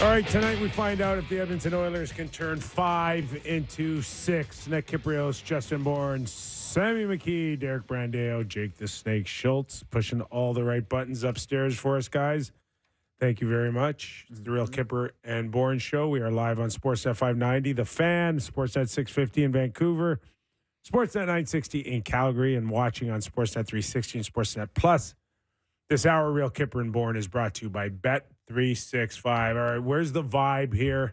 All right, tonight we find out if the Edmonton Oilers can turn 5 into 6. Nick Kypreos, Justin Bourne, Sammy McKee, Derek Brandeo, Jake the Snake Schultz, pushing all the right buttons upstairs for us, guys. Thank you very much. It's the Real Kipper and Bourne Show. We are live on Sportsnet 590, The Fan, Sportsnet 650 in Vancouver, Sportsnet 960 in Calgary, and watching on Sportsnet 360 and Sportsnet Plus. This hour, Real Kipper and Bourne is brought to you by Bet365. All right, where's the vibe here?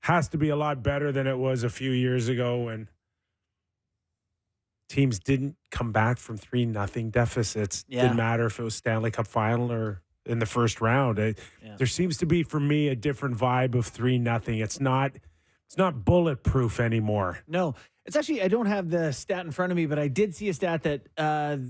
Has to be a lot better than it was a few years ago when teams didn't come back from 3-0 deficits. Didn't matter if it was Stanley Cup Final or in the first round. There seems to be, for me, a different vibe of 3-0. It's not bulletproof anymore. No. It's actually, I don't have the stat in front of me, but I did see a stat that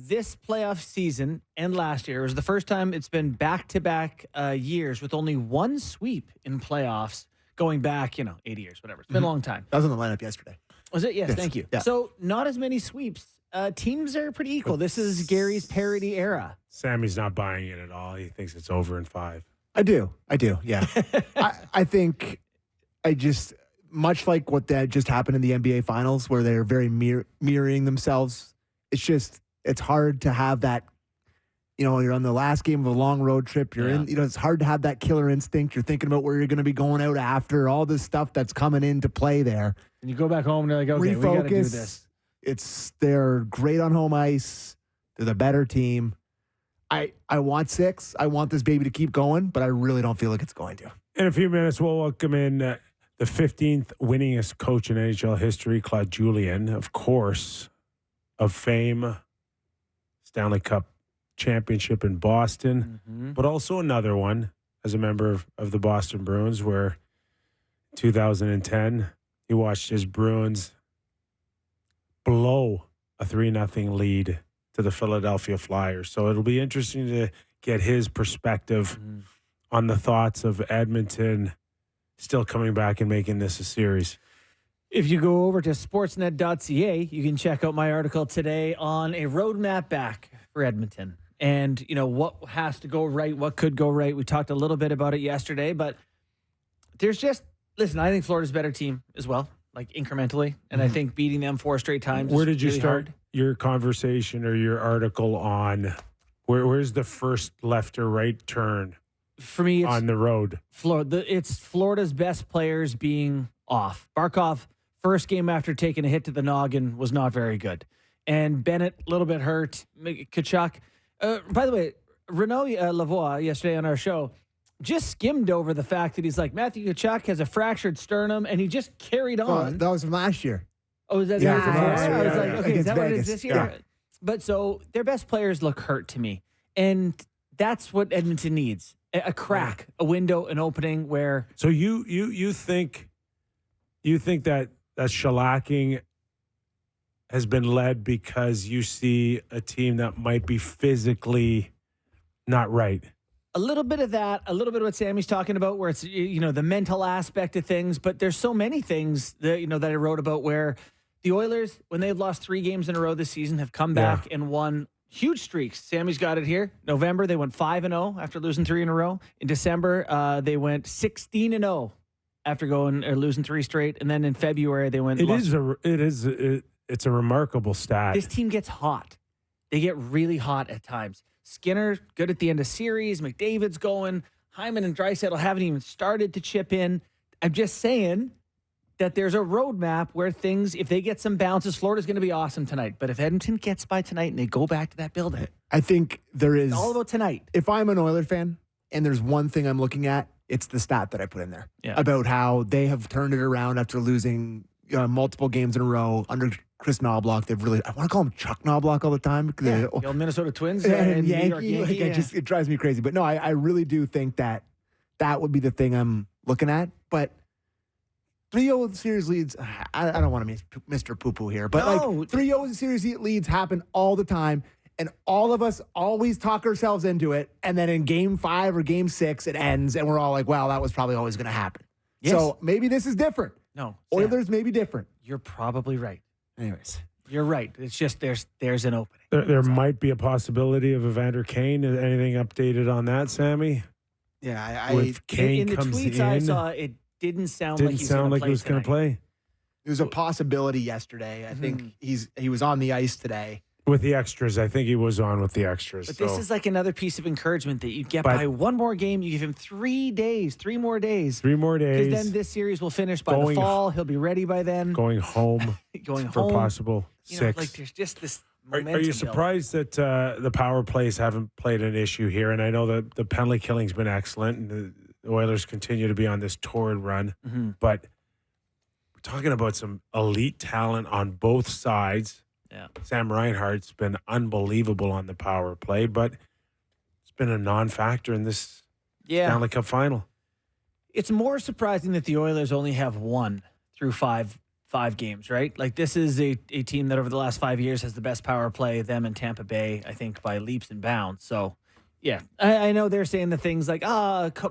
this playoff season and last year was the first time it's been back-to-back years with only one sweep in playoffs going back, 80 years, whatever. It's been a long time. That was on the lineup yesterday. Was it? Yes, thank you. Yeah. So not as many sweeps. Teams are pretty equal. This is Gary's parody era. Sammy's not buying it at all. He thinks it's over in 5. I do, yeah. I think much like what that just happened in the NBA Finals, where they're very mirroring themselves. It's hard to have that, you're on the last game of a long road trip. You're in, it's hard to have that killer instinct. You're thinking about where you're going to be going out after, all this stuff that's coming into play there. And you go back home and you're like, okay, refocus. We got to do this. They're great on home ice. They're the better team. I want 6. I want this baby to keep going, but I really don't feel like it's going to. In a few minutes, we'll welcome in the 15th winningest coach in NHL history, Claude Julien, of course, of fame, Stanley Cup championship in Boston, but also another one as a member of the Boston Bruins, where 2010, he watched his Bruins blow a 3-0 lead to the Philadelphia Flyers. So it'll be interesting to get his perspective on the thoughts of Edmonton still coming back and making this a series. If you go over to sportsnet.ca, you can check out my article today on a roadmap back for Edmonton. And, what has to go right, what could go right. We talked a little bit about it yesterday, but there's listen, I think Florida's a better team as well, like incrementally. And I think beating them 4 straight times Where did you really start hard. Your conversation or your article on where's the first left or right turn? For me, it's on the road. It's Florida's best players being off. Barkov, first game after taking a hit to the noggin, was not very good. And Bennett, a little bit hurt. Kachuk. By the way, Renaud Lavoie, yesterday on our show, just skimmed over the fact that he's like, Matthew Kachuk has a fractured sternum, and he just carried on. That was from last year. Oh, is that Yeah, I was like, okay, is that what it is this year? Yeah. But so their best players look hurt to me. And that's what Edmonton needs. A crack, a window, an opening where. So you think that shellacking has been led because you see a team that might be physically not right? A little bit of that, a little bit of what Sammy's talking about, where it's the mental aspect of things. But there's so many ththings that that I wrote about where the Oilers, when they've lost 3 games in a row this season, have come back and won. Huge streaks. Sammy's got it here. November, they went 5-0 after losing 3 in a row. In December, they went 16-0 after losing 3 straight. And then in February, they went. It's a remarkable stat. This team gets hot. They get really hot at times. Skinner, good at the end of series. McDavid's going. Hyman and Draisaitl haven't even started to chip in. I'm just saying that there's a roadmap where things, if they get some bounces, Florida's going to be awesome tonight. But if Edmonton gets by tonight and they go back to that building, I think there is. It's all about tonight. If I'm an Oilers fan and there's one thing I'm looking at, it's the stat that I put in there about how they have turned it around after losing multiple games in a row under Chris Knobloch. They've really, I want to call him Chuck Knobloch all the time. The old Minnesota Twins and New York Yankee. Yankee. It drives me crazy. But no, I really do think that would be the thing I'm looking at. But 3-0 series leads, I don't want to be Mr. Poo-Poo here, but 3-0 series leads happen all the time, and all of us always talk ourselves into it, and then in Game 5 or Game 6, it ends, and we're all like, well, that was probably always going to happen. Yes. So maybe this is different. No. Oilers may be different. You're probably right. Anyways. You're right. It's just there's an opening. There might be a possibility of Evander Kane. Anything updated on that, Sammy? Yeah, with Kane in the comes tweets in. I saw, it didn't sound Didn't like he's sound going like he was going to play. it was a possibility yesterday. I think he was on the ice today. With the extras. I think he was on with the extras. But this is like another piece of encouragement that you get by one more game. You give him 3 days, 3 more days. 3 more days. Because then this series will finish by the fall. He'll be ready by then. Going home. Going for home. possible 6. Like there's just this Are you surprised that the power plays haven't played an issue here? And I know that the penalty killing's been excellent, and the Oilers continue to be on this torrid run. Mm-hmm. But we're talking about some elite talent on both sides. Yeah. Sam Reinhart's been unbelievable on the power play, but it's been a non-factor in this Stanley Cup Final. It's more surprising that the Oilers only have 1 through 5 games, right? Like this is a team that over the last 5 years has the best power play, them and Tampa Bay, I think, by leaps and bounds. So, yeah, I know they're saying the things like,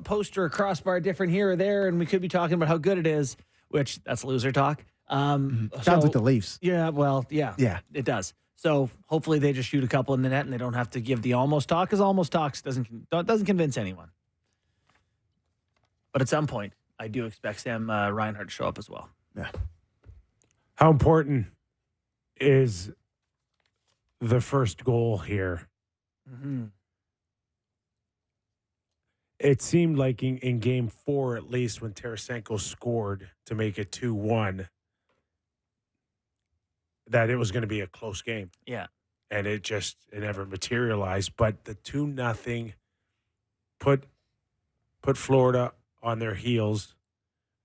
poster or crossbar different here or there, and we could be talking about how good it is, which that's loser talk. Sounds like the Leafs. Yeah, well, yeah, it does. So hopefully they just shoot a couple in the net and they don't have to give the almost talk, because almost talks doesn't convince anyone. But at some point, I do expect Sam Reinhart to show up as well. Yeah. How important is the first goal here? Mm-hmm. It seemed like in game 4, at least, when Tarasenko scored to make it 2-1, that it was going to be a close game. Yeah. And it never materialized. But the 2-0 put Florida on their heels.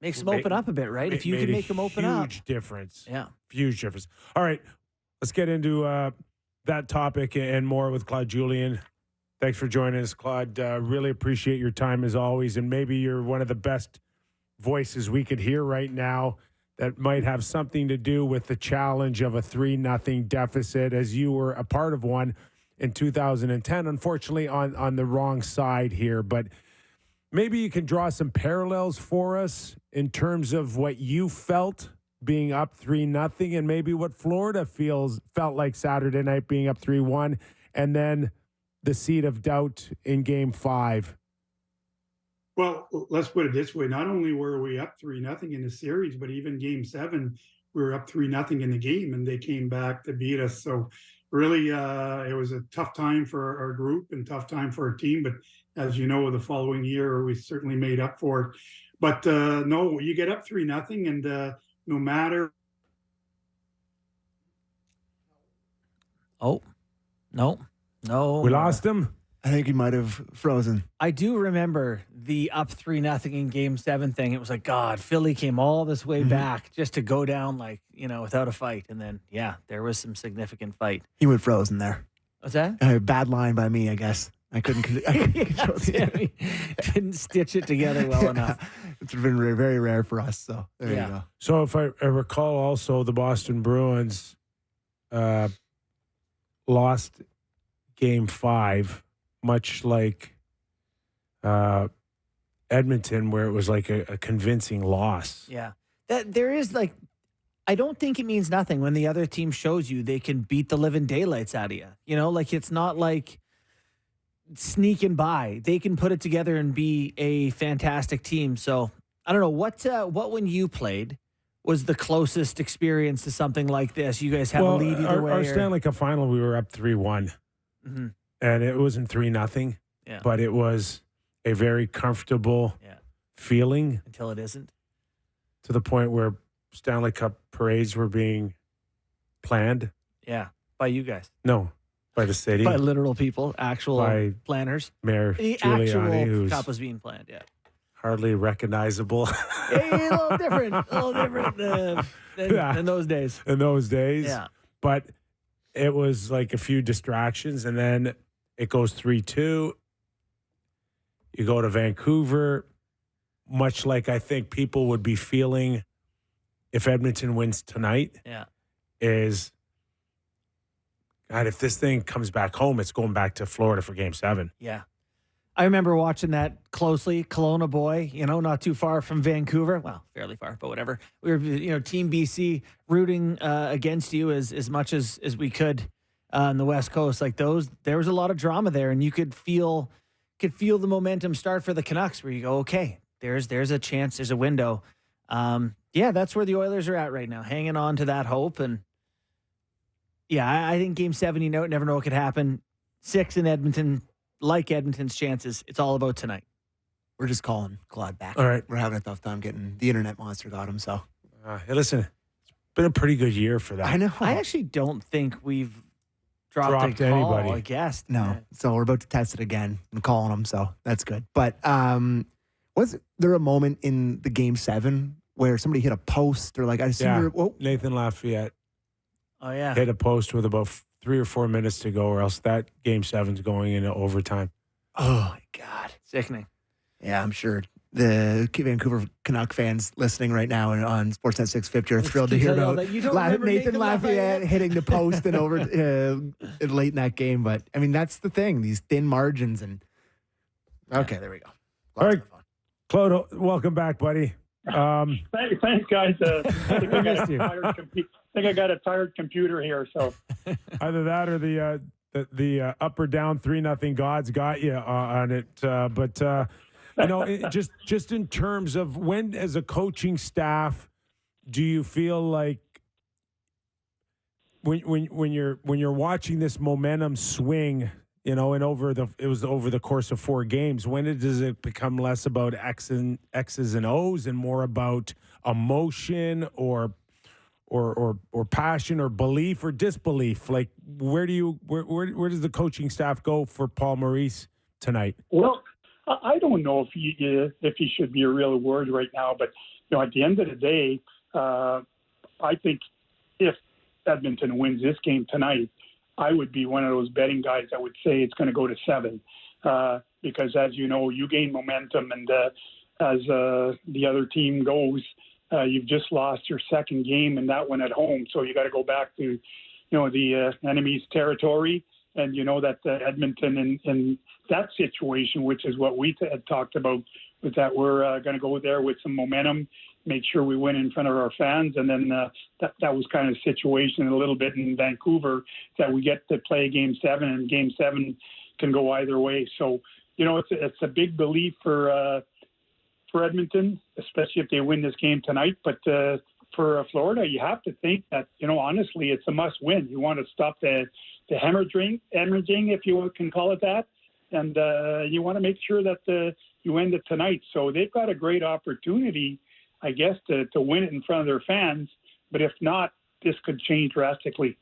Makes them open up a bit, right? If you can make them open up. Huge difference. Yeah. Huge difference. All right. Let's get into that topic and more with Claude Julien. Thanks for joining us, Claude. Really appreciate your time as always. And maybe you're one of the best voices we could hear right now that might have something to do with the challenge of a 3-0 deficit, as you were a part of one in 2010. Unfortunately, on the wrong side here. But maybe you can draw some parallels for us in terms of what you felt being up 3-0 and maybe what Florida felt like Saturday night being up 3-1, and then the seed of doubt in game 5. Well, let's put it this way. Not only were we up 3-0 in the series, but even game 7, we were up 3-0 in the game, and they came back to beat us. So really, it was a tough time for our group and tough time for our team. But as you know, the following year, we certainly made up for it. But no, you get up 3-0, and no matter. Oh, no. We lost him. I think he might have frozen. I do remember the up 3-0 in game 7 thing. It was like, God, Philly came all this way back just to go down without a fight. And then, there was some significant fight. He went frozen there. What's that? Bad line by me, I guess. I couldn't control the didn't stitch it together well enough. It's been very rare for us. So there you go. So if I recall, also the Boston Bruins lost game 5, much like Edmonton, where it was like a convincing loss. Yeah, that there is I don't think it means nothing when the other team shows you they can beat the living daylights out of you. It's not like sneaking by. They can put it together and be a fantastic team. So I don't know what when you played was the closest experience to something like this. You guys have a lead either way. Our Stanley Cup Final, we were up 3-1, and it wasn't 3-0. Yeah, but it was a very comfortable feeling until it isn't, to the point where Stanley Cup parades were being planned. Yeah, by you guys. No. By the city. By literal people, actual planners. Mayor the Giuliani, actual who's cup was being planned, hardly recognizable. A little different than those days. In those days. Yeah. But it was like a few distractions, and then it goes 3-2. You go to Vancouver, much like I think people would be feeling if Edmonton wins tonight. Yeah. Is... God, if this thing comes back home, it's going back to Florida for game 7. Yeah. I remember watching that closely. Kelowna boy, not too far from Vancouver. Well, fairly far, but whatever. We were, Team BC rooting against you as much as we could on the West Coast. There was a lot of drama there, and you could feel could feel the momentum start for the Canucks where you go, okay, there's a chance, there's a window. Yeah, that's where the Oilers are at right now, hanging on to that hope. And yeah, I think Game 7, you never know what could happen. 6 in Edmonton, like Edmonton's chances, it's all about tonight. We're just calling Claude back. All right. We're having a tough time getting the internet monster got him. So, hey, listen, it's been a pretty good year for that. I know. I actually don't think we've dropped a call, anybody. I guess. No. So we're about to test it again and calling him. So that's good. But was there a moment in the Game 7 where somebody hit a post or like I see Nathan Lafayette Oh, yeah. hit a post with about 3 or 4 minutes to go, or else that Game 7's going into overtime. Oh my God. Sickening. Yeah, I'm sure the Vancouver Canuck fans listening right now and on Sportsnet 650 are thrilled to hear about Nathan Lafayette hitting the post and over late in that game. But I mean, that's the thing, these thin margins. And okay, there we go. All right, Claude, welcome back, buddy. Thanks, guys. I think I got a tired computer here. So either that or the up or down 3-0 gods got you on it. But just in terms of when, as a coaching staff, do you feel like when you're watching this momentum swing, and it was over the course of 4 games, when does it become less about X's and O's and more about emotion or passion or belief or disbelief? Like, where does the coaching staff go for Paul Maurice tonight? Well, I don't know if he should be a real word right now, but at the end of the day, I think if Edmonton wins this game tonight, I would be one of those betting guys that would say it's going to go to 7, because as you know, you gain momentum, and as the other team goes, you've just lost your second game and that one at home, so you got to go back to the enemy's territory. And that Edmonton in that situation, which is what we had talked about, was that we're going to go there with some momentum, make sure we win in front of our fans. And then that was kind of the situation a little bit in Vancouver, that we get to play Game 7, and Game 7 can go either way. So, it's a big belief for Edmonton, especially if they win this game tonight. But for Florida, you have to think that, honestly, it's a must-win. You want to stop the hemorrhaging, if you can call it that, and you want to make sure that you end it tonight. So they've got a great opportunity, I guess, to win it in front of their fans. But if not, this could change drastically.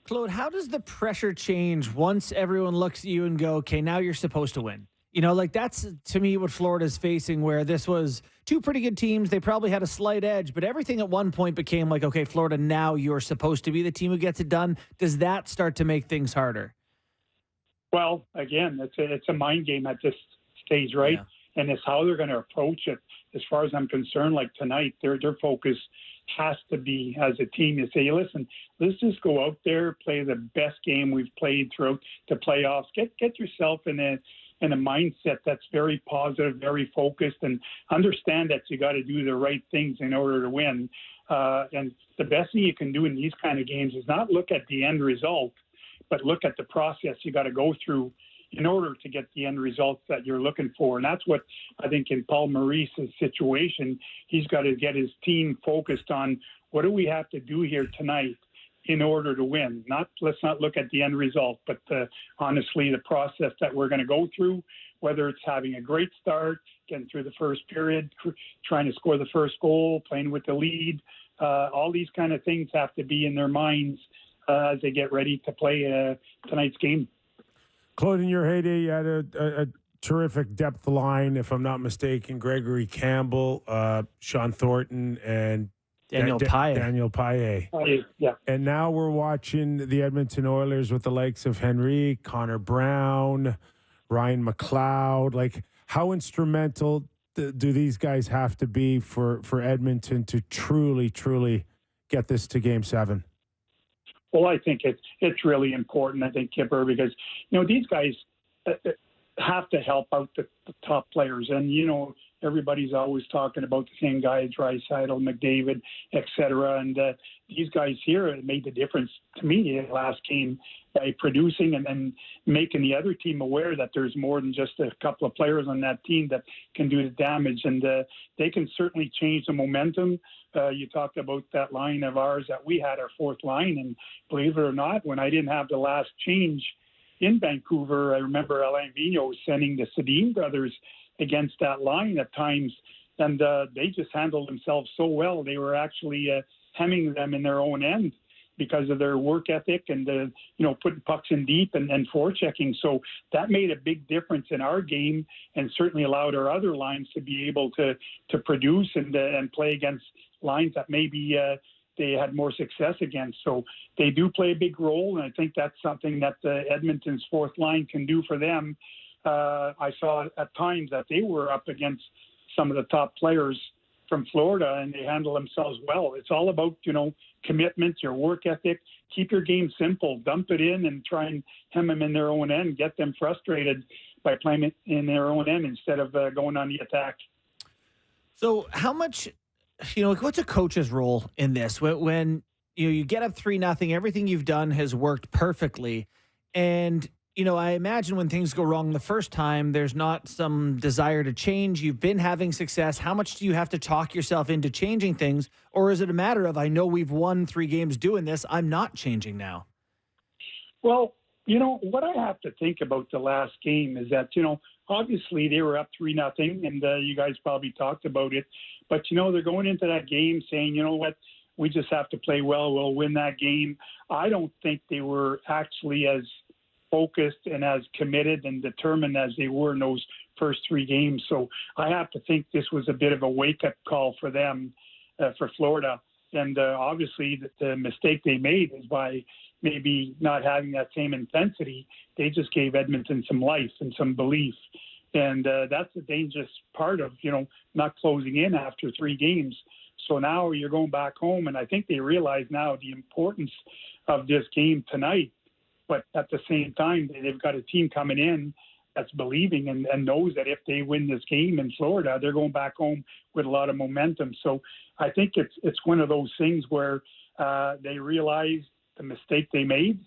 Claude, how does the pressure change once everyone looks at you and go, okay, now you're supposed to win? That's, to me, what Florida's facing, where this was 2 pretty good teams. They probably had a slight edge, but everything at one point became like, okay, Florida, now you're supposed to be the team who gets it done. Does that start to make things harder? Well, again, it's a mind game at this stage, right? Yeah. And it's how they're going to approach it. As far as I'm concerned, like tonight, their focus has to be, as a team, to say, listen, let's just go out there, play the best game we've played throughout the playoffs. Get yourself in a mindset that's very positive, very focused, and understand that you got to do the right things in order to win. And the best thing you can do in these kind of games is not look at the end result, but look at the process you got to go through in order to get the end results that you're looking for. And that's what I think in Paul Maurice's situation, he's got to get his team focused on, what do we have to do here tonight in order to win? Let's not look at the end result, but honestly, the process that we're going to go through, whether it's having a great start, getting through the first period, trying to score the first goal, playing with the lead, all these kind of things have to be in their minds as they get ready to play tonight's game. Claude, in your heyday, you had a terrific depth line, if I'm not mistaken. Gregory Campbell, Sean Thornton, and Daniel Paille. Yeah. And now we're watching the Edmonton Oilers with the likes of Henry, Connor Brown, Ryan McLeod. Like, how instrumental do these guys have to be for Edmonton to truly, truly get this to Game 7? Well, I think it's really important, I think, Kyper, because, these guys have to help out the top players. And, everybody's always talking about the same guys, Draisaitl, McDavid, etc. And these guys here made the difference to me in the last game by producing and making the other team aware that there's more than just a couple of players on that team that can do the damage. And they can certainly change the momentum. You talked about that line of ours that we had, our fourth line. And believe it or not, when I didn't have the last change in Vancouver, I remember Alain Vigneault sending the Sedin brothers against that line at times. And they just handled themselves so well. They were actually hemming them in their own end because of their work ethic and putting pucks in deep and forechecking. So that made a big difference in our game and certainly allowed our other lines to be able to produce and play against lines that maybe they had more success against. So they do play a big role, and I think that's something that Edmonton's fourth line can do for them. I saw at times that they were up against some of the top players from Florida, and they handle themselves well. It's all about, commitment, your work ethic. Keep your game simple. Dump it in and try and hem them in their own end. Get them frustrated by playing it in their own end instead of going on the attack. So how much, what's a coach's role in this? When you get up 3-0, everything you've done has worked perfectly. And I imagine when things go wrong the first time, there's not some desire to change. You've been having success. How much do you have to talk yourself into changing things? Or is it a matter of, I know we've won 3 games doing this, I'm not changing now? Well, what I have to think about the last game is that, obviously they were up 3-0, and you guys probably talked about it. But, they're going into that game saying, you know what, we just have to play well. We'll win that game. I don't think they were actually as focused and as committed and determined as they were in those first 3 games. So I have to think this was a bit of a wake-up call for them, for Florida. And obviously the mistake they made is by maybe not having that same intensity. They just gave Edmonton some life and some belief. And that's the dangerous part of, not closing in after 3 games. So now you're going back home, and I think they realize now the importance of this game tonight. But at the same time, they've got a team coming in that's believing and knows that if they win this game in Florida, they're going back home with a lot of momentum. So I think it's one of those things where they realize the mistake they made.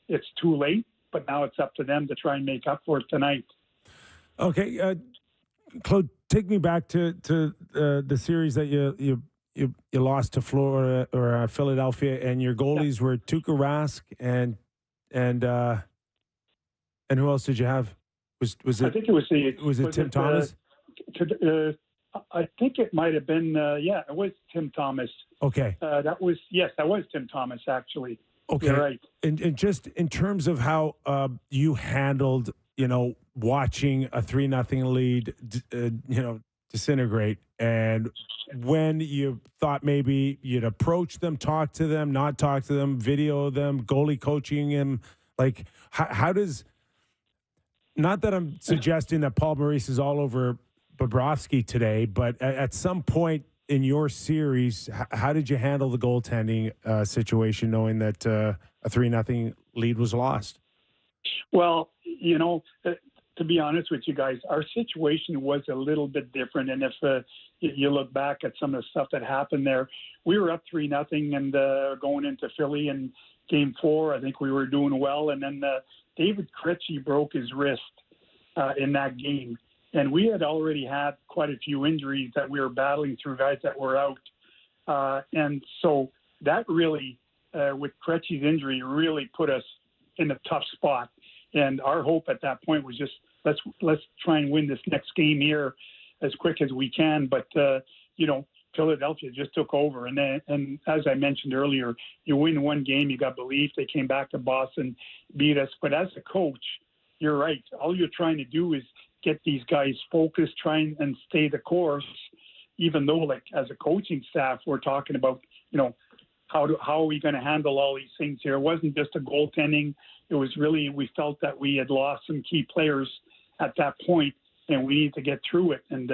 It's too late, but now it's up to them to try and make up for it tonight. Okay, Claude, take me back to the series that you lost to Florida or Philadelphia, and your goalies were Tuukka Rask and who else did you have? Was it? I think it was Tim Thomas? I think it might have been. It was Tim Thomas. Okay. That was Tim Thomas actually. Okay. You're right. And just in terms of how you handled, watching a 3-0 lead, disintegrate, and when you thought maybe you'd approach them, talk to them, not talk to them, video them, goalie coaching him, like how does, not that I'm suggesting that Paul Maurice is all over Bobrovsky today, but at some point in your series, how did you handle the goaltending situation, knowing that a 3-0 lead was lost? Well, to be honest with you guys, our situation was a little bit different. And if you look back at some of the stuff that happened there, we were up 3-0 and going into Philly in Game 4. I think we were doing well. And then David Krejci broke his wrist in that game. And we had already had quite a few injuries that we were battling through, guys that were out. And so that really, with Krejci's injury, really put us in a tough spot. And our hope at that point was just let's try and win this next game here as quick as we can. But Philadelphia just took over, and as I mentioned earlier, you win one game, you got belief. They came back to Boston, beat us. But as a coach, you're right. All you're trying to do is get these guys focused, try and stay the course. Even though, like as a coaching staff, we're talking about how are we going to handle all these things here? It wasn't just a goaltending. It was really, we felt that we had lost some key players at that point, and we need to get through it. And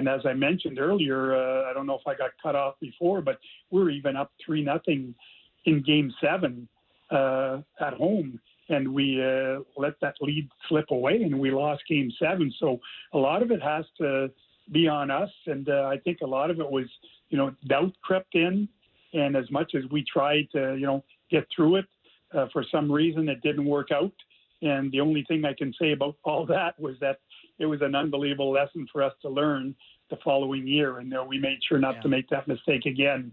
as I mentioned earlier, I don't know if I got cut off before, but we were even up 3-0 in Game 7 at home, and we let that lead slip away, and we lost Game 7. So a lot of it has to be on us. And I think a lot of it was, doubt crept in. And as much as we tried to, get through it, for some reason it didn't work out. And the only thing I can say about all that was that it was an unbelievable lesson for us to learn the following year. And we made sure not to make that mistake again.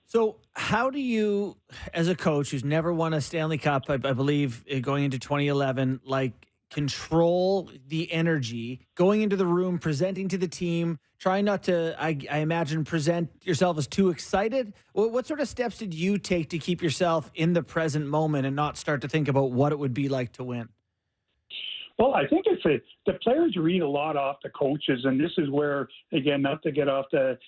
So how do you, as a coach who's never won a Stanley Cup, I believe, going into 2011, control the energy, going into the room, presenting to the team, trying not to, I imagine, present yourself as too excited? What sort of steps did you take to keep yourself in the present moment and not start to think about what it would be like to win? Well, I think the players read a lot off the coaches, and this is where, again, not to get off the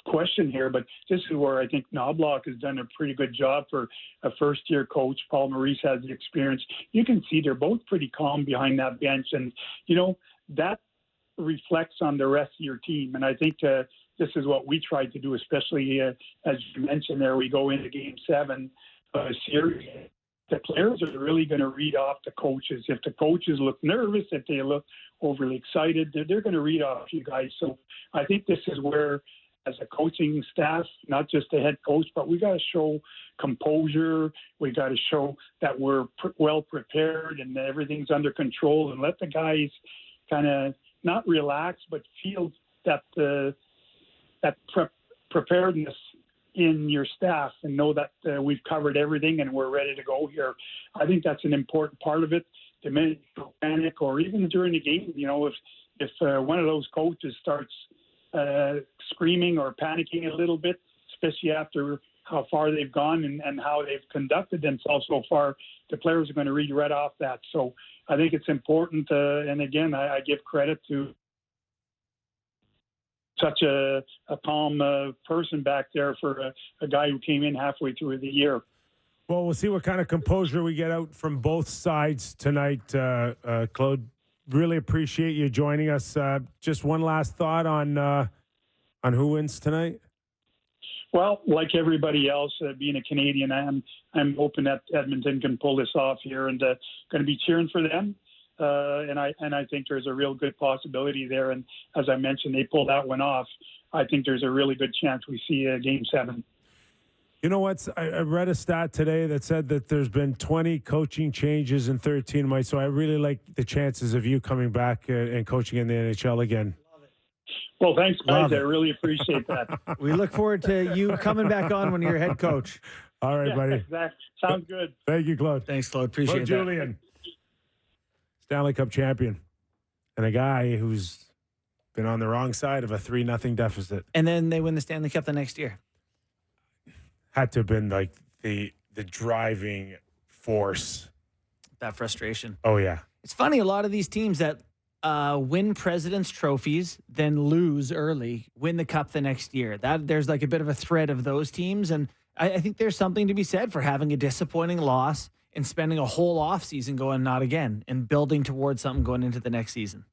question here, but this is where I think Knobloch has done a pretty good job for a first-year coach. Paul Maurice has the experience. You can see they're both pretty calm behind that bench, and that reflects on the rest of your team. And I think this is what we tried to do, especially as you mentioned there, we go into Game 7 series. The players are really going to read off the coaches. If the coaches look nervous, if they look overly excited, they're going to read off you guys. So I think this is where, as a coaching staff, not just the head coach, but we got to show composure. We got to show that we're well prepared and that everything's under control, and let the guys kind of not relax, but feel that preparedness in your staff, and know that we've covered everything and we're ready to go here. I think that's an important part of it. The minute you panic, or even during the game, if one of those coaches starts screaming or panicking a little bit, especially after how far they've gone and how they've conducted themselves so far, the players are going to read right off that. So I think it's important. And again, I give credit to such a calm person back there for a guy who came in halfway through the year. Well, we'll see what kind of composure we get out from both sides tonight, Claude. Really appreciate you joining us. Just one last thought on who wins tonight. Well, like everybody else, being a Canadian, I'm hoping that Edmonton can pull this off here, and going to be cheering for them. And I think there's a real good possibility there. And as I mentioned, they pull that one off. I think there's a really good chance we see Game 7. You know what? I read a stat today that said that there's been 20 coaching changes in 13 months. So I really like the chances of you coming back and coaching in the NHL again. Well, thanks, guys. I really appreciate that. We look forward to you coming back on when you're head coach. All right, buddy. Exactly. Sounds good. Thank you, Claude. Thanks, Claude. Appreciate Claude Julien, Stanley Cup champion, and a guy who's been on the wrong side of a 3-0 deficit. And then they win the Stanley Cup the next year. Had to have been like the driving force. That frustration. Oh, yeah. It's funny, a lot of these teams that win President's trophies, then lose early, win the Cup the next year. There's like a bit of a thread of those teams. And I think there's something to be said for having a disappointing loss and spending a whole offseason going not again and building towards something going into the next season.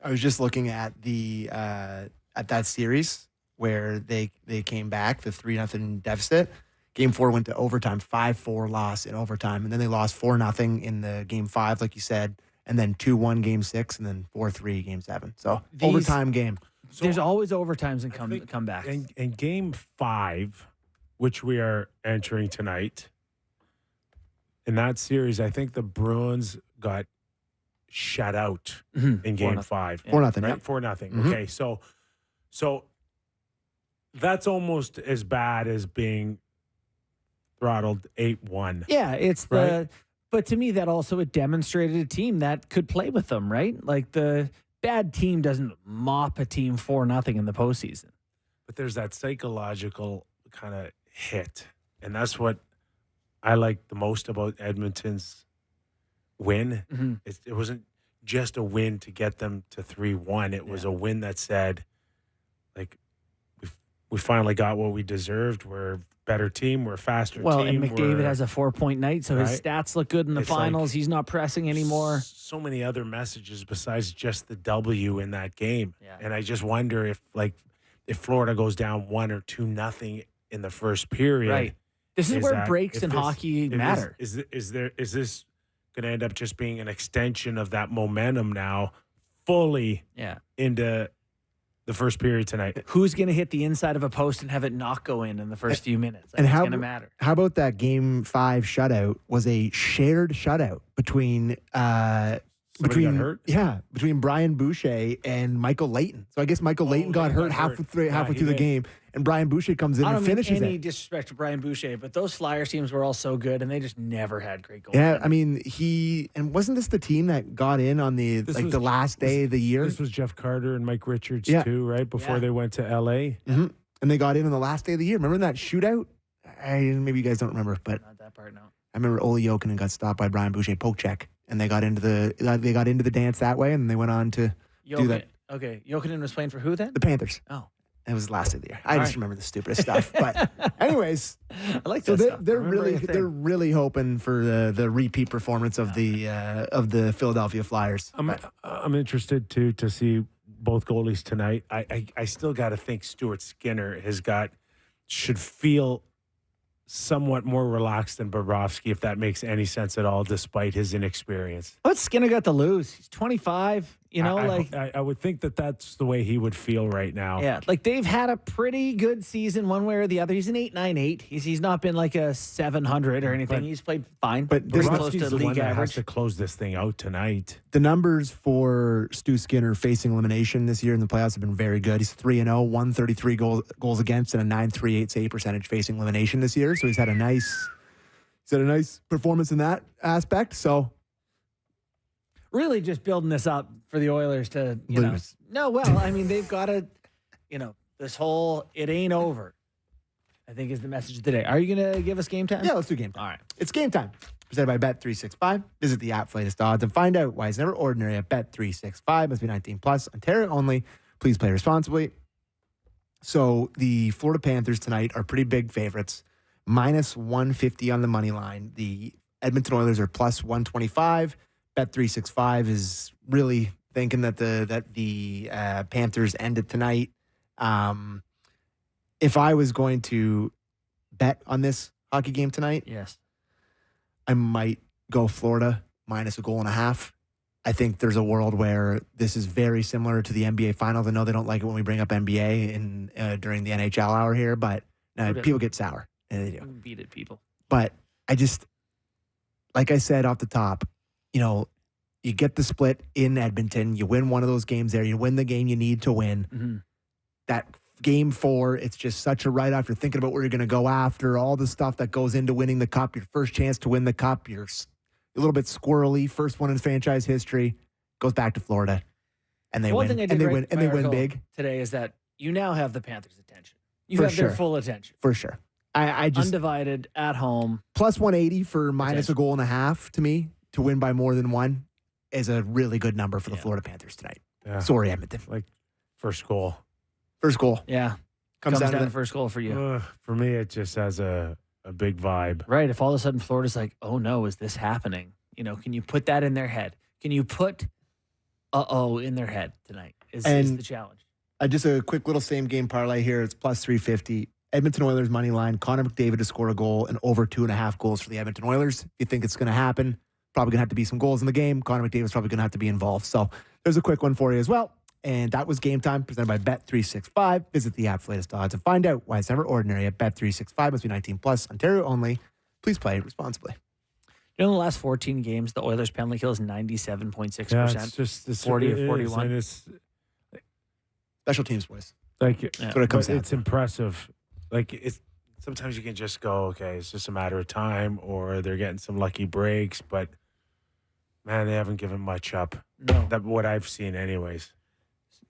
I was just looking at at that series where they came back, the 3-0 deficit. Game 4 went to overtime, 5-4 loss in overtime. And then they lost 4-0 in the Game 5, like you said, and then 2-1 Game 6, and then 4-3 Game 7. So overtime game. There's always overtimes and comebacks. And Game 5, which we are entering tonight, in that series, I think the Bruins got shut out in Game 5. 4-0, right? yeah. 4-0. Mm-hmm. Okay, so that's almost as bad as being throttled 8-1. Yeah, it's right? But to me, that also it demonstrated a team that could play with them, right? Like the bad team doesn't mop a team 4-0 in the postseason. But there's that psychological kind of hit, and that's what I like the most about Edmonton's win. Mm-hmm. It wasn't just a win to get them to 3-1. It was a win that said, like, we finally got what we deserved. We're a better team. We're a faster team. Well, and McDavid has a 4-point night, so his right? stats look good in the It's finals. like He's not pressing anymore. So many other messages besides just the W in that game. Yeah. And I just wonder if Florida goes down 1 or 2-0 in the first period. Right. This is where breaks in hockey matter. Is this going to end up just being an extension of that momentum now fully Yeah. into the first period tonight. Who's going to hit the inside of a post and have it not go in the first few minutes? And It's going to matter. How about that Game 5 shutout was a shared shutout between Somebody got hurt? Yeah, between Brian Boucher and Michael Layton. So I guess Michael Layton got hurt halfway through the game, and Brian Boucher comes in and finishes any it. disrespect to Brian Boucher, but those Flyers teams were all so good, and they just never had great goals. Yeah, I mean, wasn't this the team that got in on the last day of the year? This was Jeff Carter and Mike Richards too, right? Before Yeah. they went to LA. Mm-hmm. And they got in on the last day of the year. Remember that shootout? Maybe you guys don't remember, but Not that part, no. I remember Ole Jokinen got stopped by Brian Boucher poke check, and they got into the dance that way, and they went on to do that. Okay, Jokinen was playing for who then? The Panthers. Oh, It was the last day of the year. I just remember the stupidest stuff. But anyways, I like so that. they're really hoping for the repeat performance of the Philadelphia Flyers. I'm interested to see both goalies tonight. I still got to think Stuart Skinner should feel somewhat more relaxed than Bobrovsky, if that makes any sense at all, despite his inexperience. What's Skinner got to lose? He's 25. I would think that's the way he would feel right now. Yeah, like they've had a pretty good season one way or the other. He's an 898. He's not been like a 700 or anything. He's played fine. But pretty close Bobrovsky's to the one league that has average. to close this thing out tonight. The numbers for Stu Skinner facing elimination this year in the playoffs have been very good. He's 3-0, 133 goals against, and a .938 save percentage facing elimination this year. So he's had a nice performance in that aspect. So Really just building this up for the Oilers to, Lose. No, well, I mean, they've got to, this whole it ain't over, I think is the message of the day. Are you going to give us game time? yeah, let's do game time. All right. It's game time. Presented by Bet365. Visit the app for latest odds and find out why it's never ordinary at Bet365. Must be 19 plus. Ontario only. Please play responsibly. So the Florida Panthers tonight are pretty big favorites. Minus 150 on the money line. The Edmonton Oilers are plus 125. Bet365 is really thinking that the Panthers end it tonight. If I was going to bet on this hockey game tonight, Yes. I might go Florida minus 1.5 goals. I think there's a world where this is very similar to the NBA Finals. I know they don't like it when we bring up NBA during the NHL hour here, but people get sour. And they do. Beat it, people. But I just, like I said off the top, you get the split in Edmonton. You win one of those games there. You win the game you need to win. Mm-hmm. That game 4, it's just such a write-off. You're thinking about where you're going to go after, all the stuff that goes into winning the cup, your first chance to win the cup. You're a little bit squirrely. First one in franchise history. Goes back to Florida. And they One win. thing I And did they write win. in And my they win article big. today is that you now have the Panthers' attention. You For have their sure. full attention. For sure. I just Undivided, at home. plus 180 for minus Attention. 1.5 goals to me to win by more than one is a really good number for the Florida Panthers tonight. Yeah. Sorry, Edmonton. Like first goal. First goal. Yeah. Comes down to the the first goal for you. For me, it just has a big vibe. Right. If all of a sudden Florida's like, oh no, is this happening? Can you put that in their head? Can you put in their head tonight is the challenge. Just a quick little same game parlay here. It's plus 350. Edmonton Oilers money line. Connor McDavid to score a goal and over 2.5 goals for the Edmonton Oilers. If you think it's going to happen, probably going to have to be some goals in the game. Connor McDavid's probably going to have to be involved. So there's a quick one for you as well. And that was game time presented by Bet365. Visit the app for latest odds and find out why it's never ordinary at Bet365. Must be 19 plus. Ontario only. Please play responsibly. In the last 14 games, the Oilers' penalty kill is 97.6%. Yeah, it's 40 it or is, 41. and it's Special teams, boys. like That's what it comes down it's to. impressive. Like sometimes you can just go, okay, it's just a matter of time, or they're getting some lucky breaks. But man, they haven't given much up. No. That what I've seen, anyways.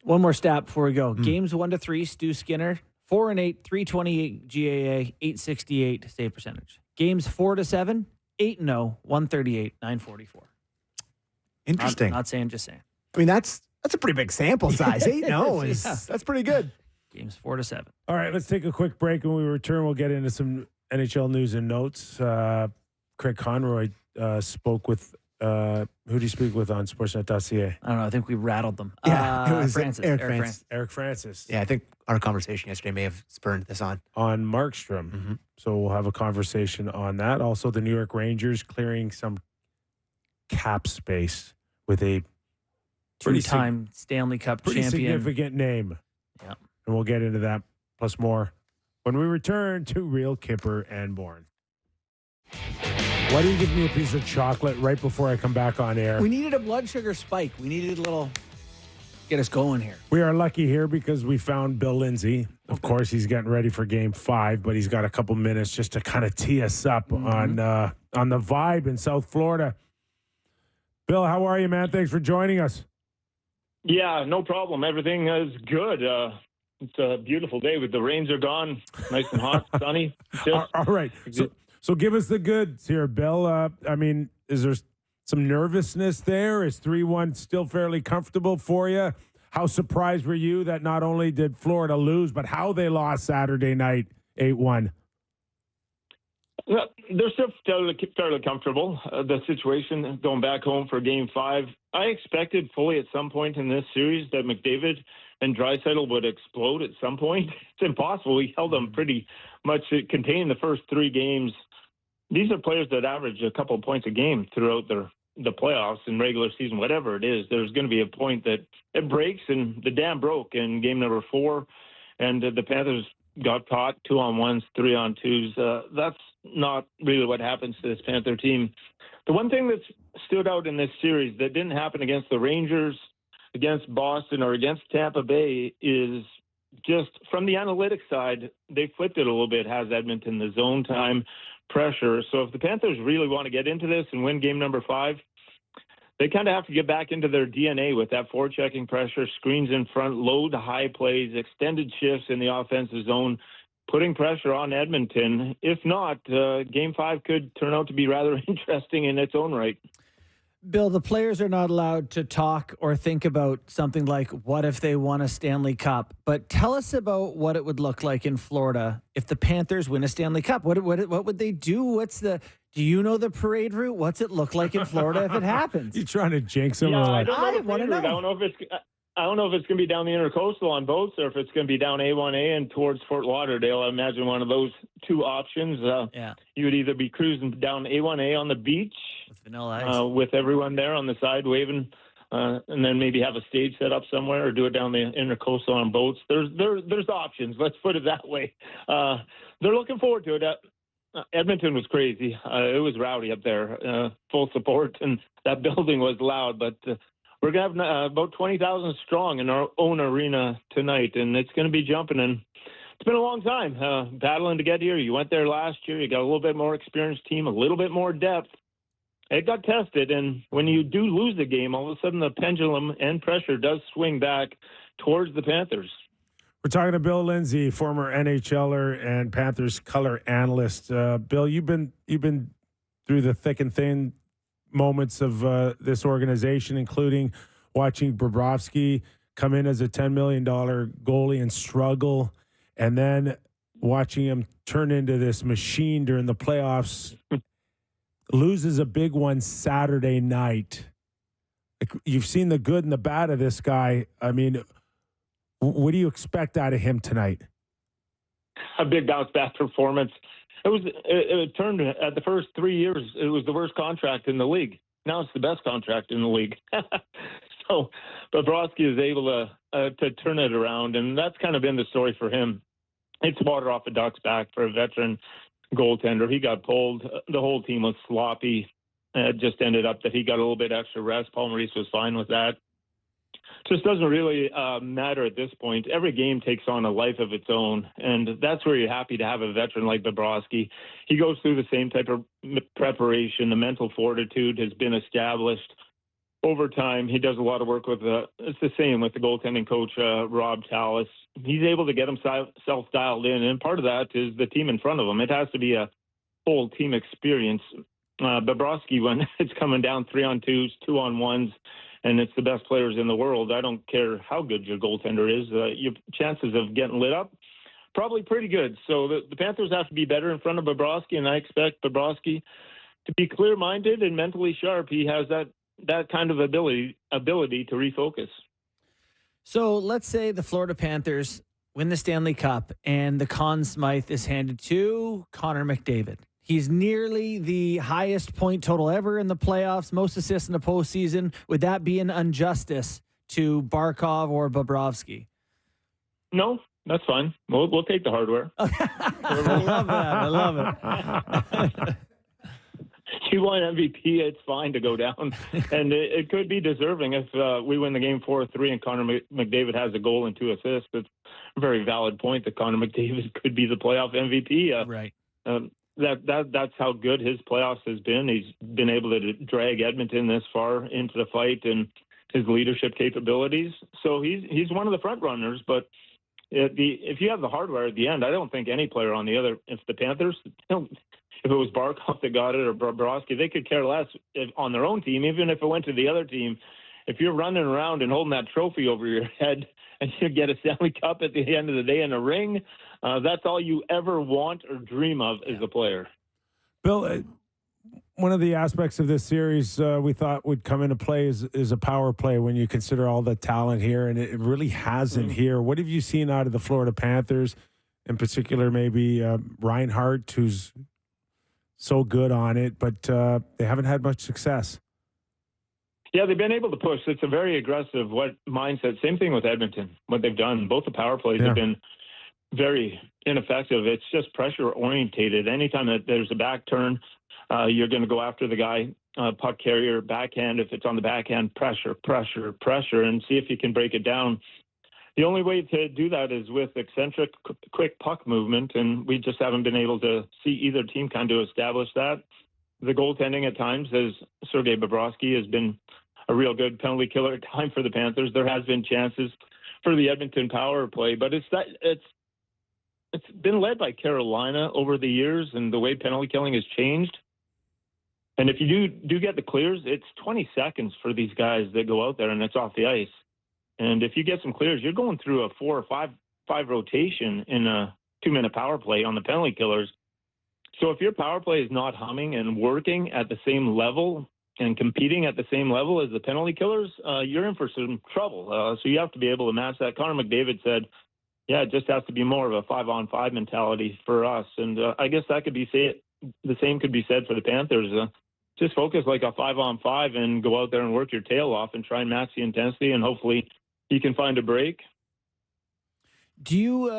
One more stat before we go. Games 1-3, Stu Skinner, 4-8, 328 GAA, 868 save percentage. Games 4-7, 8-0, 138, 944. Interesting. Not saying, just saying. I mean, that's a pretty big sample size. 8-0 is that's pretty good. Games 4-7. All right, let's take a quick break. When we return, we'll get into some NHL news and notes. Craig Conroy spoke with, who did he speak with on Sportsnet.ca? I don't know. I think we rattled them. Yeah, it was Francis. Eric Francis. Francis. Eric Francis. Yeah, I think our conversation yesterday may have spurned this on. On Markstrom. So we'll have a conversation on that. Also, the New York Rangers clearing some cap space with a two-time Stanley Cup pretty champion. Significant name. Yeah. And we'll get into that plus more when we return to Real Kyper and Bourne. Why do you give me a piece of chocolate right before I come back on air? We needed a blood sugar spike. We needed a little get us going here. We are lucky here because we found Bill Lindsay. Of course, he's getting ready for Game 5, but he's got a couple minutes just to kind of tee us up on the vibe in South Florida. Bill, how are you, man? Thanks for joining us. Yeah, no problem. Everything is good. It's a beautiful day with the rains are gone. Nice and hot, sunny. All right. So give us the goods here, Bill. I mean, is there some nervousness there? Is 3-1 still fairly comfortable for you? How surprised were you that not only did Florida lose, but how they lost Saturday night 8-1? They're still fairly comfortable. The situation going back home for Game 5, I expected fully at some point in this series that McDavid and Draisaitl would explode at some point. It's impossible. We held them pretty much contained the first 3 games. These are players that average a couple of points a game throughout the playoffs and regular season, whatever it is. There's going to be a point that it breaks, and the dam broke in game number 4, and the Panthers got caught 2-on-1s, 3-on-2s. That's not really what happens to this Panther team. The one thing that's stood out in this series that didn't happen against the Rangers, against Boston, or against Tampa Bay is just from the analytics side, they flipped it a little bit, has Edmonton, the zone time pressure. So if the Panthers really want to get into this and win game number 5, they kind of have to get back into their DNA with that forechecking pressure, screens in front, low to high plays, extended shifts in the offensive zone, putting pressure on Edmonton. If not, game 5 could turn out to be rather interesting in its own right. Bill, the players are not allowed to talk or think about something like, what if they won a Stanley Cup? But tell us about what it would look like in Florida if the Panthers win a Stanley Cup. What would they do? Do you know the parade route? What's it look like in Florida if it happens? You trying to jinx them? Yeah, like, I want to know. I don't know if it's going to be down the Intercoastal on boats or if it's going to be down A1A and towards Fort Lauderdale. I imagine one of those 2 options. You would either be cruising down A1A on the beach with vanilla ice, with everyone there on the side waving, and then maybe have a stage set up somewhere, or do it down the Intercoastal on boats. There's options. Let's put it that way. They're looking forward to it. Edmonton was crazy. It was rowdy up there, full support, and that building was loud, but we're going to have about 20,000 strong in our own arena tonight, and it's going to be jumping. And it's been a long time battling to get here. You went there last year. You got a little bit more experienced team, a little bit more depth. It got tested, and when you do lose the game, all of a sudden the pendulum and pressure does swing back towards the Panthers. We're talking to Bill Lindsay, former NHLer and Panthers color analyst. Bill, you've been through the thick and thin moments of this organization, including watching Bobrovsky come in as a $10 million goalie and struggle, and then watching him turn into this machine during the playoffs. Loses a big one Saturday night. You've seen the good and the bad of this guy. I mean, what do you expect out of him tonight? A big bounce back performance. It turned at the first 3 years, it was the worst contract in the league. Now it's the best contract in the league. So Bobrovsky is able to turn it around, and that's kind of been the story for him. It's water off a duck's back for a veteran goaltender. He got pulled. The whole team was sloppy. It just ended up that he got a little bit extra rest. Paul Maurice was fine with that. Just doesn't really matter at this point. Every game takes on a life of its own, and that's where you're happy to have a veteran like Bobrovsky. He goes through the same type of preparation. The mental fortitude has been established over time. He does a lot of work with it's the same with the goaltending coach, Rob Tallis. He's able to get himself dialed in, and part of that is the team in front of him. It has to be a full team experience. Bobrovsky, when it's coming down 3-on-2s, 2-on-1s, and it's the best players in the world, I don't care how good your goaltender is, your chances of getting lit up, probably pretty good. So the Panthers have to be better in front of Bobrovsky, and I expect Bobrovsky to be clear-minded and mentally sharp. He has that kind of ability to refocus. So let's say the Florida Panthers win the Stanley Cup and the Conn Smythe is handed to Connor McDavid. He's nearly the highest point total ever in the playoffs, most assists in the postseason. Would that be an injustice to Barkov or Bobrovsky? No, that's fine. We'll take the hardware. I love that. I love it. You want MVP, it's fine to go down. And it could be deserving if we win the game 4-3 and Connor McDavid has a goal and 2 assists. It's a very valid point that Connor McDavid could be the playoff MVP. Right. That's how good his playoffs has been. He's been able to drag Edmonton this far into the fight and his leadership capabilities. So he's one of the front runners. But if you have the hardware at the end, I don't think any player on the other, if the Panthers, if it was Barkov that got it or Bobrovsky, they could care less on their own team, even if it went to the other team. If you're running around and holding that trophy over your head and you get a Stanley Cup at the end of the day in a ring, that's all you ever want or dream of as a player. Bill, one of the aspects of this series we thought would come into play is a power play when you consider all the talent here, and it really hasn't here. What have you seen out of the Florida Panthers, in particular maybe Reinhart, who's so good on it, but they haven't had much success? Yeah, they've been able to push. It's a very aggressive mindset. Same thing with Edmonton, what they've done. Both the power plays have been very ineffective. It's just pressure orientated. Anytime that there's a back turn, you're going to go after the guy, puck carrier, backhand. If it's on the backhand, pressure, and see if you can break it down. The only way to do that is with eccentric, quick puck movement, and we just haven't been able to see either team kind of establish that. The goaltending at times, as Sergei Bobrovsky has been a real good penalty killer at time for the Panthers. There has been chances for the Edmonton power play, but it's been led by Carolina over the years, and the way penalty killing has changed. And if you do get the clears, it's 20 seconds for these guys that go out there, and it's off the ice. And if you get some clears, you're going through a 4 or 5 rotation in a 2-minute power play on the penalty killers. So if your power play is not humming and working at the same level and competing at the same level as the penalty killers, you're in for some trouble. So you have to be able to match that. Connor McDavid said, yeah, it just has to be more of a 5-on-5 mentality for us. And I guess that could be the same could be said for the Panthers. Just focus like a 5-on-5 and go out there and work your tail off and try and match the intensity, and hopefully you can find a break. Do you?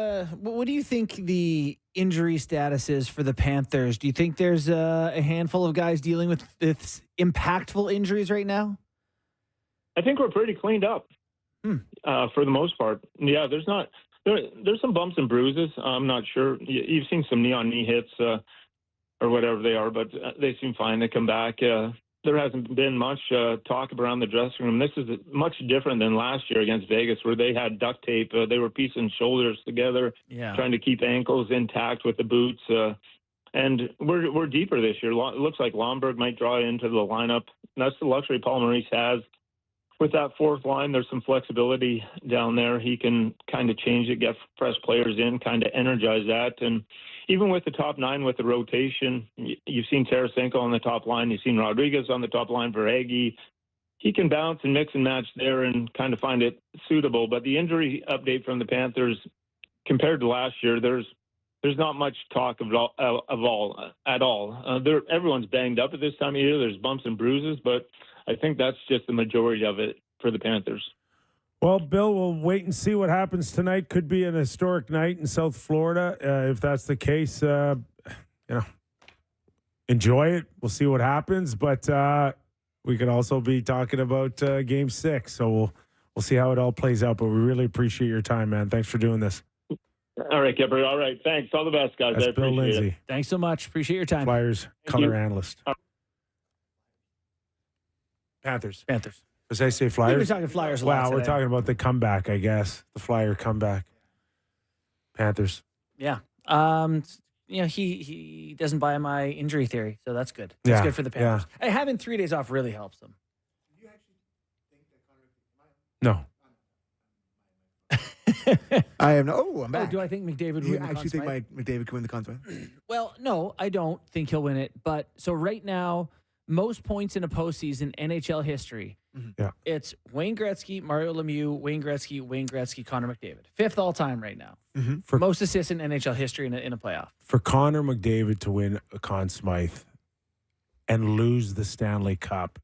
What do you think the injury status is for the Panthers? Do you think there's a handful of guys dealing with impactful injuries right now? I think we're pretty cleaned up for the most part. Yeah, there's some bumps and bruises. I'm not sure. You've seen some knee-on-knee hits or whatever they are, but they seem fine to come back. There hasn't been much talk around the dressing room. This is much different than last year against Vegas, where they had duct tape. They were piecing shoulders together, trying to keep ankles intact with the boots. And we're deeper this year. It looks like Lomberg might draw into the lineup. That's the luxury Paul Maurice has. With that fourth line, there's some flexibility down there. He can kind of change it, get fresh players in, kind of energize that. And even with the top 9 with the rotation, you've seen Tarasenko on the top line. You've seen Rodriguez on the top line for Aggie. He can bounce and mix and match there and kind of find it suitable. But the injury update from the Panthers compared to last year, there's not much talk at all. Everyone's banged up at this time of year. There's bumps and bruises, but I think that's just the majority of it for the Panthers. Well, Bill, we'll wait and see what happens tonight. Could be an historic night in South Florida. If that's the case, enjoy it. We'll see what happens. But we could also be talking about Game 6. So we'll see how it all plays out. But we really appreciate your time, man. Thanks for doing this. All right, Kyper. All right. Thanks. All the best, guys. That's I appreciate Bill Lindsay. it. Thanks so much. Appreciate your time. Flyers color analyst. Panthers. Was I say Flyers? We were talking Flyers a lot Wow, we're today. talking about the comeback, I guess. The Flyer comeback. Panthers. Yeah. He doesn't buy my injury theory, so that's good. That's good for the Panthers. Hey, having 3 days off really helps them. No. I am I'm back. Do I think McDavid would You win the actually Conn think Smythe? McDavid can win the Conn Smythe? Well, no, I don't think he'll win it. But so right now, most points in a postseason NHL history. Yeah. It's Wayne Gretzky, Mario Lemieux, Wayne Gretzky, Connor McDavid. 5th all time right now. For Most assists in NHL history in a playoff. For Connor McDavid to win a Conn Smythe and lose the Stanley Cup,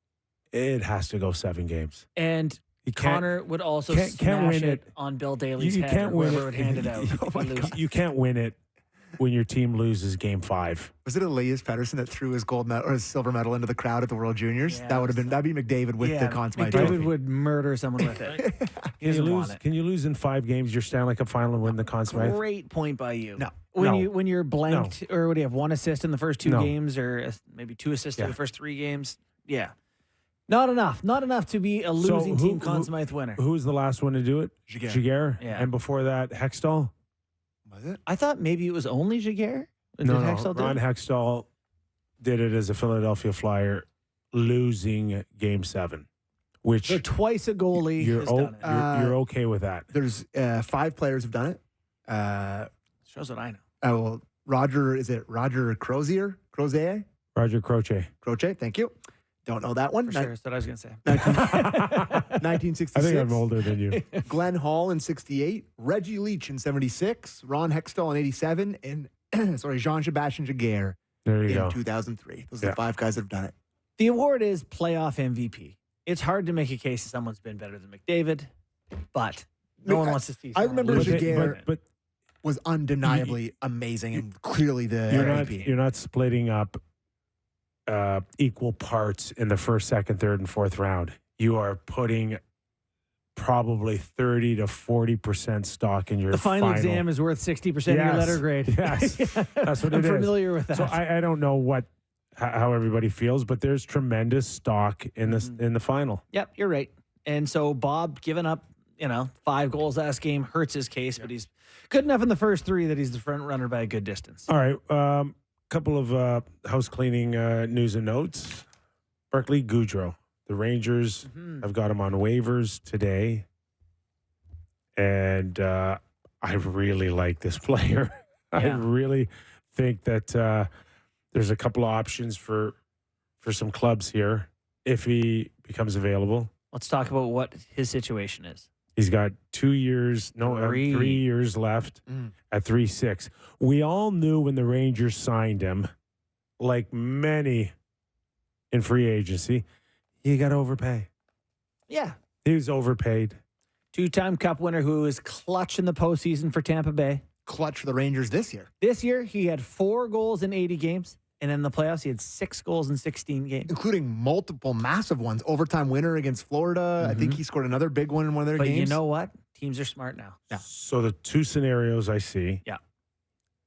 it has to go 7 games. And Connor would also can't smash win it on Bill Daly's You head. can't win whoever it. would hand it out. if he loses. You can't win it when your team loses Game 5. Was it Elias Pettersson that threw his gold medal or his silver medal into the crowd at the World Juniors? Yeah, That'd be McDavid with the Conn Smythe McDavid trophy. would murder someone with it. Can you lose in 5 games your Stanley Cup Final and win the Conn Smythe? Great point by you. No. When you're blanked, or what do you have, 1 assist in the first 2 games, or maybe 2 assists in the first 3 games? Yeah. Not enough. Not enough to be a losing team Conn Smythe winner. Who was the last one to do it? Giguère. Yeah. And before that, Hextall? Was it? I thought maybe it was only Giguère. No, Hextall do Ron it? Hextall did it as a Philadelphia Flyer, losing Game 7, which So twice a goalie has done it. you're okay with that. There's 5 players who've done it. Shows what I know. Well, Roger Crozier? Roger Croce. Croce, thank you. Don't know that one. For sure, that's what I was going to say. 1966. I think I'm older than you. Glenn Hall in 68, Reggie Leach in 76, Ron Hextall in 87, and Jean-Sebastian Giguère There you in go. 2003. Those are the 5 guys that have done it. The award is playoff MVP. It's hard to make a case that someone's been better than McDavid, but no one wants to see. I remember someone lose. Giguère but was undeniably amazing and clearly the MVP. you're not splitting up equal parts in the first, second, third, and fourth round. You are putting probably 30 to 40% stock in your The final exam is worth 60% of your letter grade. Yes, that's what I'm it is. familiar with that. So I don't know how everybody feels, but there's tremendous stock in this in the final. Yep, you're right. And so Bob giving up, 5 goals last game hurts his case, but he's good enough in the first 3 that he's the front runner by a good distance. All right, couple of house cleaning news and notes. Barclay Goodrow, the Rangers have got him on waivers today, and I really like this player. I really think that there's a couple of options for some clubs here if he becomes available. Let's talk about what his situation is. He's got 2 years, 3 years left at 3.6. We all knew when the Rangers signed him, like many in free agency, he got to overpay. Yeah. He was overpaid. 2-time Cup winner who is clutch in the postseason for Tampa Bay. Clutch for the Rangers this year. This year, he had 4 goals in 80 games. And in the playoffs, he had 6 goals in 16 games. Including multiple massive ones. Overtime winner against Florida. I think he scored another big one in one of their games. But you know what? Teams are smart now. Yeah. So the 2 scenarios I see. Yeah.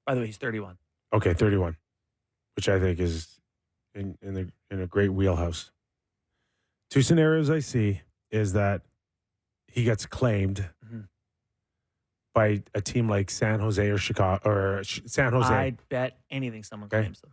By the way, he's 31. Okay, 31, which I think is in a great wheelhouse. 2 scenarios I see is that he gets claimed by a team like San Jose or Chicago or San Jose. I'd bet anything someone claims them.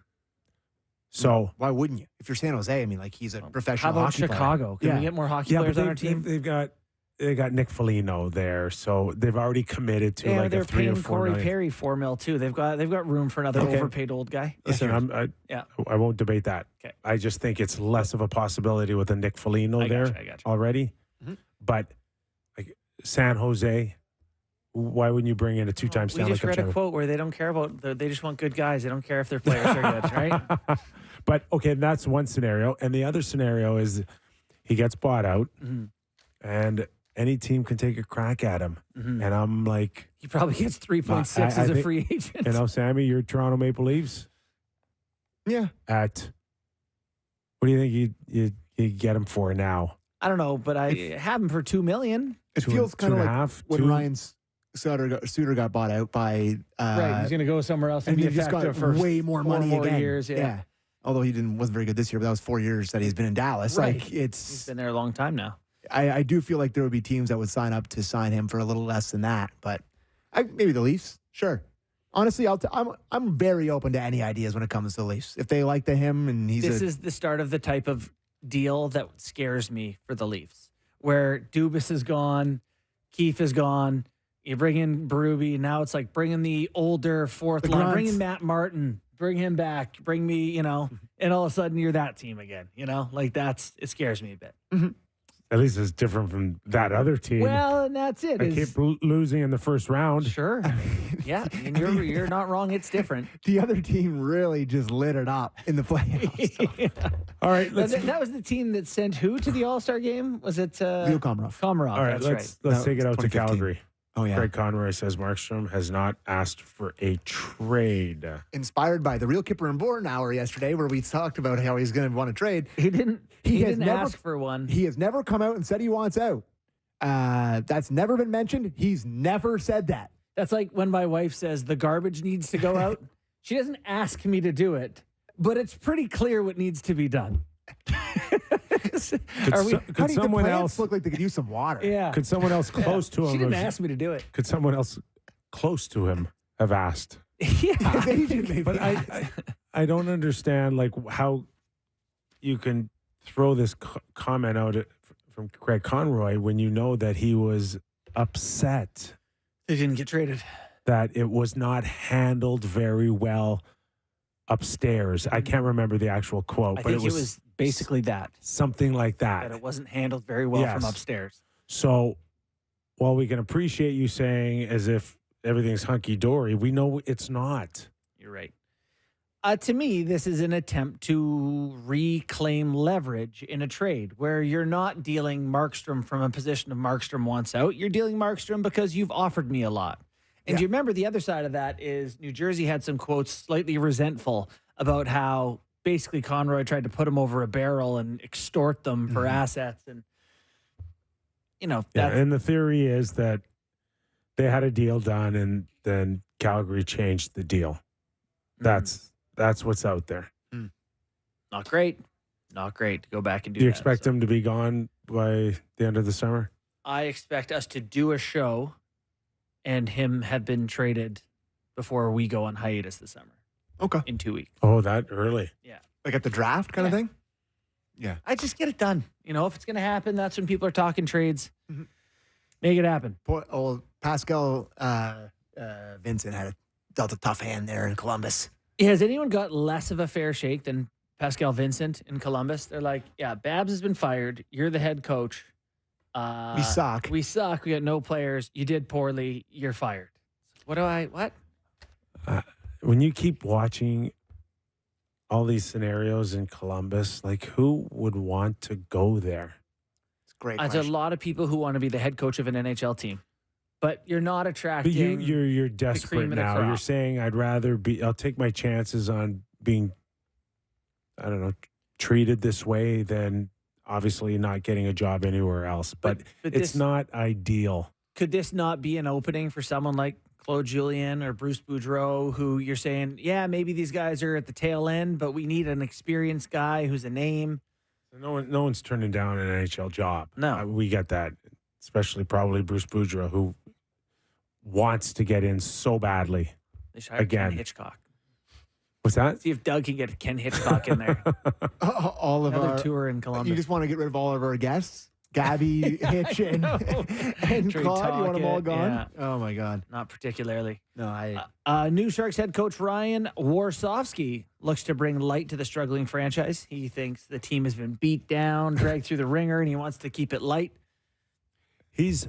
So why wouldn't you? If you're San Jose, I mean, like he's a professional How about hockey player. Chicago? Can we get more hockey players on our team? They've got Nick Foligno there, so they've already committed to like they're a 3 or paying 4 Corey million. Perry $4 million too. They've got room for another overpaid old guy. Listen, I won't debate that. Okay. I just think it's less of a possibility with a Nick Foligno there I got you. already. But like San Jose, why wouldn't you bring in a 2-time We Stanley just Cup read a champion? quote where they don't care about. They just want good guys. They don't care if their players are good, right? But okay, that's one scenario, and the other scenario is he gets bought out, and any team can take a crack at him. And I'm like, He probably gets 3.6 I as a think- free agent. Sammy, you're Toronto Maple Leafs. Yeah. At what do you think you get him for now? I don't know, but I have him for $2 million. It feels kind of like 2.5, when 2? Ryan Suter got bought out by Right, he's going to go somewhere else and and be he just got effective for way more 4 money more again. years. Yeah. Although he wasn't very good this year, but that was 4 years that he's been in Dallas. Right. Like He's it's, been there a long time now. I do feel like there would be teams that would sign up to sign him for a little less than that. But maybe the Leafs, sure. Honestly, I'm very open to any ideas when it comes to the Leafs. If they like him and This is the start of the type of deal that scares me for the Leafs, where Dubas is gone, Keefe is gone. You bring in Berube. Now it's like bringing the older fourth line, grunts. bring in Matt Martin, bring him back, bring me, and all of a sudden you're that team again. Like it scares me a bit. At least it's different from that other team. Well, and that's it. I keep losing in the first round. Sure. Yeah, and you're not wrong. It's different. The other team really just lit it up in the playoffs. Yeah. All right, That was the team that sent who to the All-Star game? Was it Leo Komarov. Komarov? All right, that's let's take it out to 2015. Calgary. Oh, yeah. Craig Conroy says Markstrom has not asked for a trade. Inspired by the Real Kyper and Bourne hour yesterday, where we talked about how he's going to want to trade. He didn't. He has didn't never- ask for one. He has never come out and said he wants out. That's never been mentioned. He's never said that. That's like when my wife says the garbage needs to go out. She doesn't ask me to do it, but it's pretty clear what needs to be done. Could Honey, the someone plants else look like they could use some water? Yeah. Could someone else close to him? She didn't have- ask me to do it. Could someone else close to him have asked? Yeah. His agent maybe. But I don't understand like how you can throw this comment out from Craig Conroy when you know that he was upset They didn't get traded. that it was not handled very well upstairs. I can't remember the actual quote, I but think it was basically that something like that that. it wasn't handled very well from Yes. upstairs. So while we can appreciate you saying as if everything's hunky-dory, we know it's not. You're right. To me, this is an attempt to reclaim leverage in a trade where you're not dealing Markstrom from a position of Markstrom wants out. You're dealing Markstrom because you've offered me a lot. And Yeah. you remember the other side of that is New Jersey had some quotes slightly resentful about how basically Conroy tried to put him over a barrel and extort them for assets. And, you know, Yeah, that's, and the theory is that they had a deal done and then Calgary changed the deal. That's what's out there. not great. Not great to go back and do Do you that. expect So him to be gone by the end of the summer? I expect us to do a show and him have been traded before we go on hiatus this summer Okay. in 2 weeks. Oh, that early. Like at the draft kind of thing? Yeah. I just get it done. You know, if it's going to happen, that's when people are talking trades. Mhm. Make it happen. Pascal Vincent dealt a tough hand there in Columbus. Has anyone got less of a fair shake than Pascal Vincent in Columbus? They're like, yeah, Babs has been fired. You're the head coach. We suck. We suck. We got no players. You did poorly. You're fired. What? When you keep watching all these scenarios in Columbus, like who would want to go there? It's a great. There's question. a lot of people who want to be the head coach of an NHL team, but you're not But attracting. you're desperate cream of the now. crop. You're saying I'll take my chances on being, I don't know, treated this way than obviously not getting a job anywhere else. But but it's this- not ideal. Could this not be an opening for someone like Claude Julien or Bruce Boudreau, who you're saying, yeah, maybe these guys are at the tail end, but we need an experienced guy who's a name. No one's turning down an NHL job. No. We get that, especially probably Bruce Boudreau, who wants to get in so badly. They should hire Again. Ken Hitchcock. What's that? See if Doug can get Ken Hitchcock in there. all of Another our tour in Columbus. You just want to get rid of all of our guests? Gabby, Hitch, and Trey Claude. You want them all Talkett, gone? yeah. Oh my God! Not particularly. No, I. New Sharks head coach Ryan Warsofsky looks to bring light to the struggling franchise. He thinks the team has been beat down, dragged through the ringer, and he wants to keep it light. He's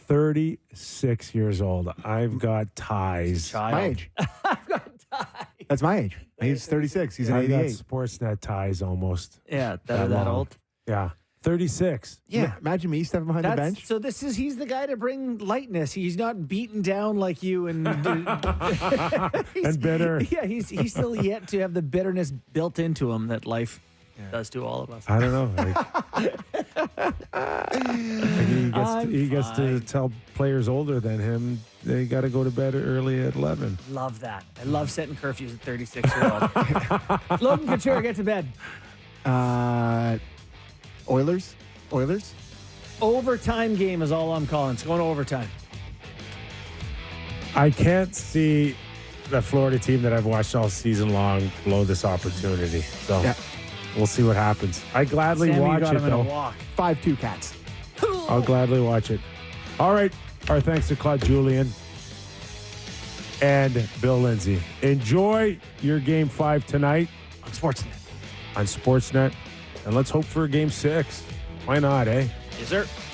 36 years old. I've got ties. My age. I've got ties. That's my age. He's 36. He's an I've got 88. Sportsnet ties almost. Yeah, that long. old. Yeah. 36. Yeah. Imagine me stepping behind the bench. So he's the guy to bring lightness. He's not beaten down like you and And bitter. Yeah, he's still yet to have the bitterness built into him that life does to all of us. I don't know. He gets to fine. tell players older than him they got to go to bed early at 11. Love that. I love setting curfews at 36-year-old. Logan Couture, get to bed. Oilers. Overtime game is all I'm calling. It's going to overtime. I can't see the Florida team that I've watched all season long blow this opportunity. So Yeah. we'll see what happens. I gladly Sammy watch got it, him in a though. walk. 5-2 Cats. I'll gladly watch it. All right. Our thanks to Claude Julien and Bill Lindsay. Enjoy your Game 5 tonight On Sportsnet. on Sportsnet. And let's hope for a Game 6. Why not, eh? Yes, sir.